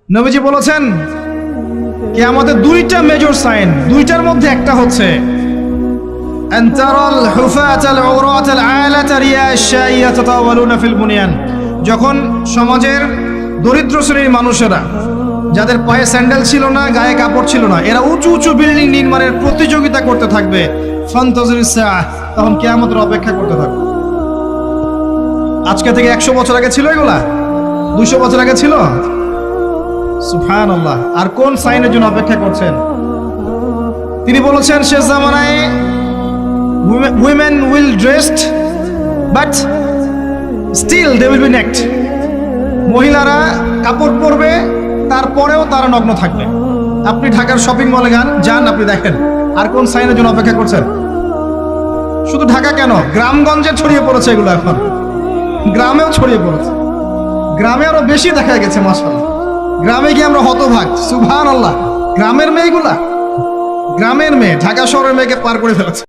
নবীজি বলেছেন কিয়ামতের দুইটা মেজর সাইন, দুইটার মধ্যে একটা হচ্ছে আনতারাল হুফাতাল উরাতাল আলাতা রিয়াশা ইয়াতাতাওয়ালুনা ফিল বুনিয়ান। যখন সমাজের দরিদ্র শ্রেণীর মানুষেরা, যাদের পায়ে স্যান্ডেল ছিল না, গায়ে কাপড় ছিল না, এরা উঁচু উঁচু বিল্ডিং নির্মাণের প্রতিযোগিতা করতে থাকবে, ফান্তাজিরিস সাআহ, তখন কিয়ামতের অপেক্ষা করতে থাকবে। আজকে থেকে 100 বছর আগে ছিল এগুলা? 200 বছর আগে ছিল? সুবহানাল্লাহ। আর কোন সাইনের জন্য অপেক্ষা করছেন? তিনি বলেছেন শেষ জামানায় women will dressed but still they will be naked। মহিলারা কাপড় পরবে, তারপরেও তারা নগ্ন থাকবে। আপনি ঢাকার শপিং মলে যান, আপনি দেখেন। আর কোন সাইনের জন্য অপেক্ষা করছেন? শুধু ঢাকা কেন, গ্রামগঞ্জে ছড়িয়ে পড়েছে এগুলো, এখন গ্রামেও ছড়িয়ে পড়েছে। গ্রামে আরো বেশি দেখা গেছে মাশাআল্লাহ। গ্রামে গিয়ে আমরা হতভাগ, সুবহানাল্লাহ। গ্রামের মেয়েগুলা, গ্রামের মেয়ে ঢাকা শহরের মেয়েকে পার করে ফেলেছে।